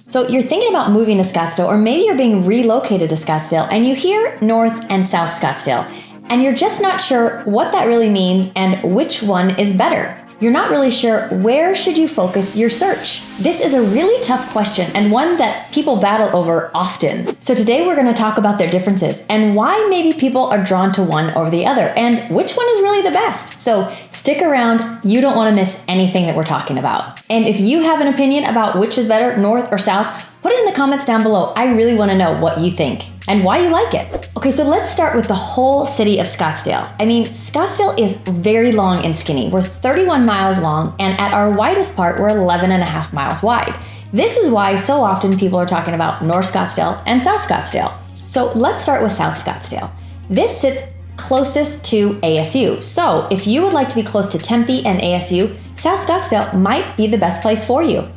So you're thinking about moving to Scottsdale, or maybe you're being relocated to Scottsdale, and you hear North and South Scottsdale, and you're just not sure what that really means and which one is better. You're not really sure where should you focus your search. This is a really tough question and one that people battle over often. So today we're going to talk about their differences and why maybe people are drawn to one over the other and which one is really the best. So stick around, you don't want to miss anything that we're talking about. And if you have an opinion about which is better, North or South, put it in the comments down below. I really want to know what you think and why you like it. Okay, so let's start with the whole city of Scottsdale. I mean, Scottsdale is very long and skinny. We're 31 miles long, and at our widest part, we're 11 and a half miles wide. This is why so often people are talking about North Scottsdale and South Scottsdale. So let's start with South Scottsdale. This sits closest to ASU. So if you would like to be close to Tempe and ASU, South Scottsdale might be the best place for you.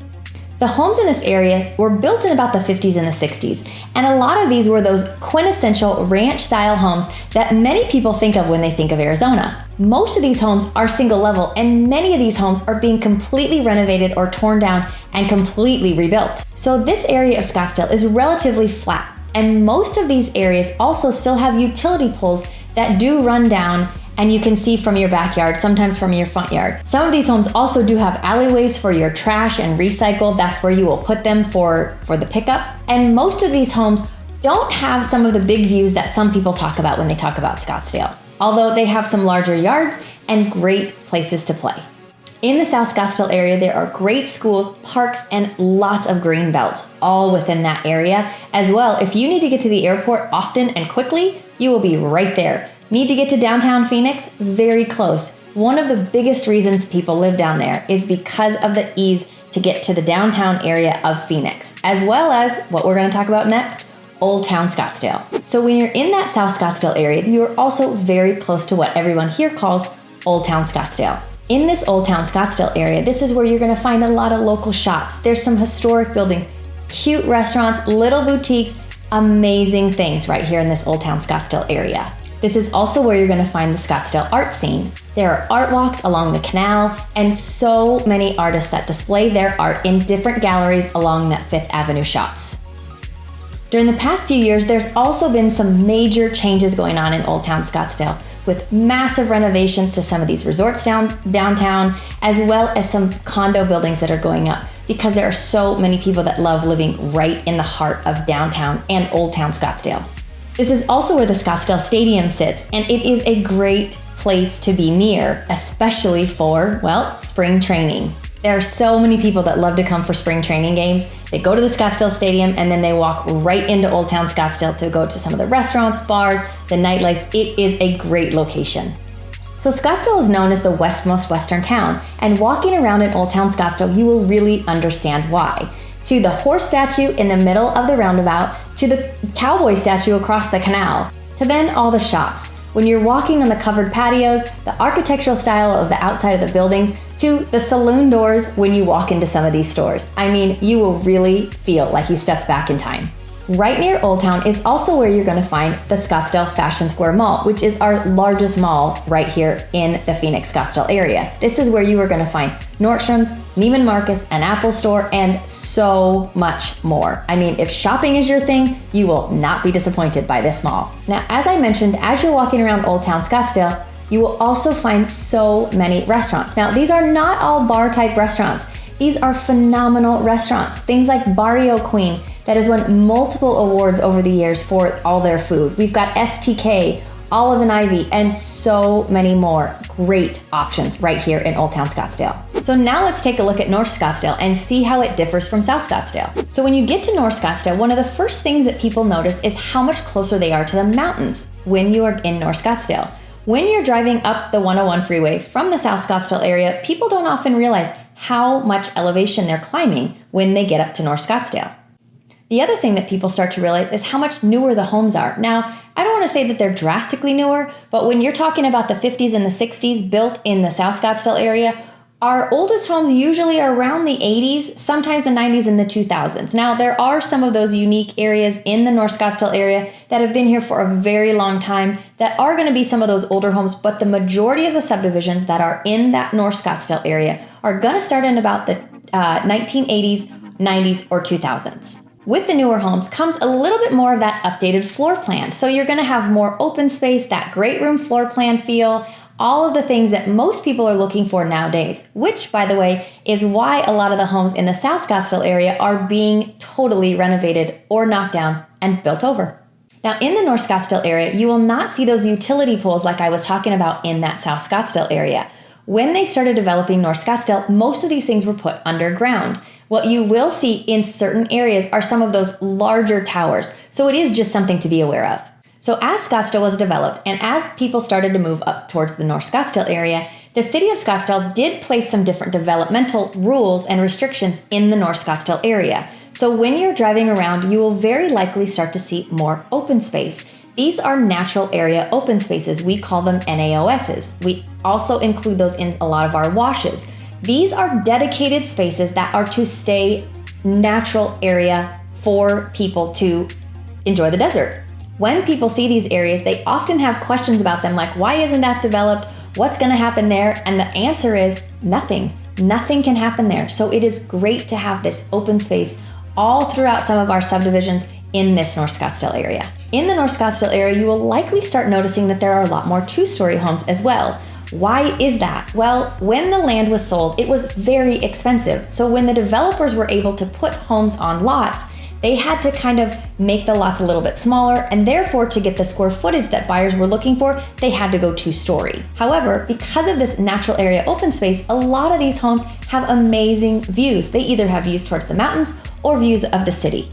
The homes in this area were built in about the 50s and the 60s, and a lot of these were those quintessential ranch-style homes that many people think of when they think of Arizona. Most of these homes are single level, and many of these homes are being completely renovated or torn down and completely rebuilt. So this area of Scottsdale is relatively flat, and most of these areas also still have utility poles that do run down, and you can see from your backyard, sometimes from your front yard. Some of these homes also do have alleyways for your trash and recycle. That's where you will put them for the pickup. And most of these homes don't have some of the big views that some people talk about when they talk about Scottsdale, although they have some larger yards and great places to play. In the South Scottsdale area, there are great schools, parks, and lots of green belts all within that area. As well, if you need to get to the airport often and quickly, you will be right there. Need to get to downtown Phoenix? Very close. One of the biggest reasons people live down there is because of the ease to get to the downtown area of Phoenix, as well as what we're going to talk about next, Old Town Scottsdale. So when you're in that South Scottsdale area, you're also very close to what everyone here calls Old Town Scottsdale. In this Old Town Scottsdale area, this is where you're going to find a lot of local shops. There's some historic buildings, cute restaurants, little boutiques, amazing things right here in this Old Town Scottsdale area. This is also where you're going to find the Scottsdale art scene. There are art walks along the canal and so many artists that display their art in different galleries along that Fifth Avenue shops. During the past few years, there's also been some major changes going on in Old Town Scottsdale, with massive renovations to some of these resorts downtown, as well as some condo buildings that are going up, because there are so many people that love living right in the heart of downtown and Old Town Scottsdale. This is also where the Scottsdale Stadium sits, and it is a great place to be near, especially for, well, spring training. There are so many people that love to come for spring training games. They go to the Scottsdale Stadium and then they walk right into Old Town Scottsdale to go to some of the restaurants, bars, the nightlife. It is a great location. So Scottsdale is known as the westmost western town, and walking around in Old Town Scottsdale, you will really understand why. To the horse statue in the middle of the roundabout, to the cowboy statue across the canal, to then all the shops. When you're walking on the covered patios, the architectural style of the outside of the buildings, to the saloon doors when you walk into some of these stores. I mean, you will really feel like you stepped back in time. Right near Old Town is also where you're going to find the Scottsdale Fashion Square Mall, which is our largest mall right here in the Phoenix Scottsdale area. This is where you are going to find Nordstrom's, Neiman Marcus, an Apple store, and so much more. I mean, if shopping is your thing, you will not be disappointed by this mall. Now, as I mentioned, as you're walking around Old Town Scottsdale, you will also find so many restaurants. Now, these are not all bar-type restaurants. These are phenomenal restaurants. Things like Barrio Queen, that has won multiple awards over the years for all their food. We've got STK, Olive and Ivy, and so many more great options right here in Old Town Scottsdale. So now let's take a look at North Scottsdale and see how it differs from South Scottsdale. So when you get to North Scottsdale, one of the first things that people notice is how much closer they are to the mountains when you are in North Scottsdale. When you're driving up the 101 freeway from the South Scottsdale area, people don't often realize how much elevation they're climbing when they get up to North Scottsdale. The other thing that people start to realize is how much newer the homes are. Now, I don't want to say that they're drastically newer, but when you're talking about the 50s and the 60s built in the South Scottsdale area, our oldest homes usually are around the 80s, sometimes the 90s and the 2000s. Now, there are some of those unique areas in the North Scottsdale area that have been here for a very long time that are going to be some of those older homes, but the majority of the subdivisions that are in that North Scottsdale area are going to start in about the 1980s 90s, or 2000s. With the newer homes comes a little bit more of that updated floor plan. So you're gonna have more open space, that great room floor plan feel, all of the things that most people are looking for nowadays, which, by the way, is why a lot of the homes in the South Scottsdale area are being totally renovated or knocked down and built over. Now, in the North Scottsdale area, you will not see those utility poles like I was talking about in that South Scottsdale area. When they started developing North Scottsdale, most of these things were put underground. What you will see in certain areas are some of those larger towers, so it is just something to be aware of. So as Scottsdale was developed and as people started to move up towards the North Scottsdale area, the city of Scottsdale did place some different developmental rules and restrictions in the North Scottsdale area. So when you're driving around, you will very likely start to see more open space. These are natural area open spaces. We call them NAOSs. We also include those in a lot of our washes. These are dedicated spaces that are to stay natural area for people to enjoy the desert. When people see these areas, they often have questions about them like, why isn't that developed? What's gonna happen there? And the answer is nothing. Nothing can happen there. So it is great to have this open space all throughout some of our subdivisions in this North Scottsdale area. In the North Scottsdale area, you will likely start noticing that there are a lot more two-story homes as well. Why is that? Well, when the land was sold, it was very expensive. So when the developers were able to put homes on lots, they had to kind of make the lots a little bit smaller, and therefore to get the square footage that buyers were looking for, they had to go two-story. However, because of this natural area open space, a lot of these homes have amazing views. They either have views towards the mountains or views of the city.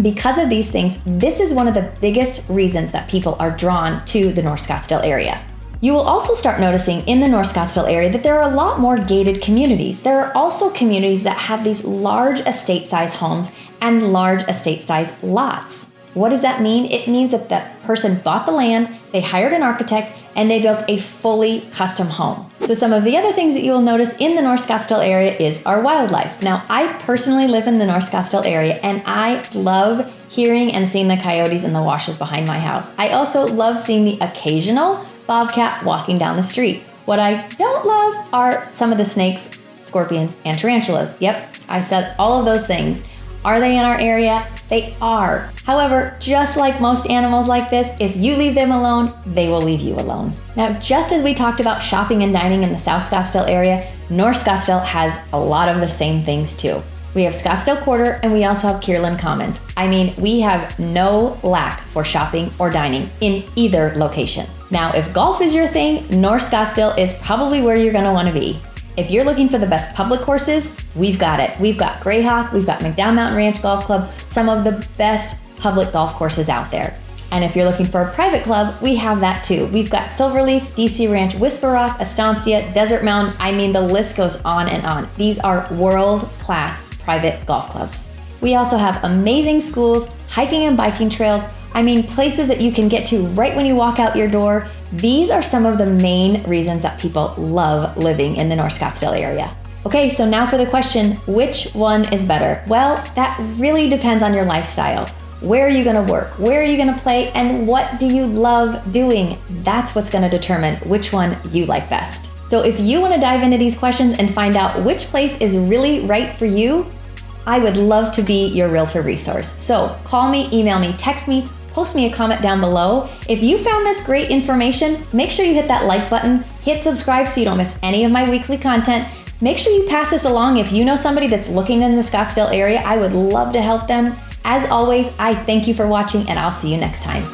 Because of these things, this is one of the biggest reasons that people are drawn to the North Scottsdale area. You will also start noticing in the North Scottsdale area that there are a lot more gated communities. There are also communities that have these large estate size homes and large estate size lots. What does that mean? It means that the person bought the land, they hired an architect, and they built a fully custom home. So some of the other things that you will notice in the North Scottsdale area is our wildlife. Now, I personally live in the North Scottsdale area, and I love hearing and seeing the coyotes in the washes behind my house. I also love seeing the occasional bobcat walking down the street. What I don't love are some of the snakes, scorpions, and tarantulas. Yep, I said all of those things. Are they in our area? They are. However, just like most animals like this, if you leave them alone, they will leave you alone. Now, just as we talked about shopping and dining in the South Scottsdale area, North Scottsdale has a lot of the same things too. We have Scottsdale Quarter and we also have Kierland Commons. I mean, we have no lack for shopping or dining in either location. Now, if golf is your thing, North Scottsdale is probably where you're gonna wanna be. If you're looking for the best public courses, we've got it. We've got Greyhawk, we've got McDowell Mountain Ranch Golf Club, some of the best public golf courses out there. And if you're looking for a private club, we have that too. We've got Silverleaf, DC Ranch, Whisper Rock, Estancia, Desert Mountain. I mean, the list goes on and on. These are world-class private golf clubs. We also have amazing schools, hiking and biking trails. I mean, places that you can get to right when you walk out your door. These are some of the main reasons that people love living in the North Scottsdale area. Okay, so now for the question, which one is better? Well, that really depends on your lifestyle. Where are you gonna work? Where are you gonna play? And what do you love doing? That's what's gonna determine which one you like best. So if you wanna dive into these questions and find out which place is really right for you, I would love to be your realtor resource. So call me, email me, text me, post me a comment down below. If you found this great information, make sure you hit that like button, hit subscribe so you don't miss any of my weekly content. Make sure you pass this along if you know somebody that's looking in the Scottsdale area. I would love to help them. As always, I thank you for watching and I'll see you next time.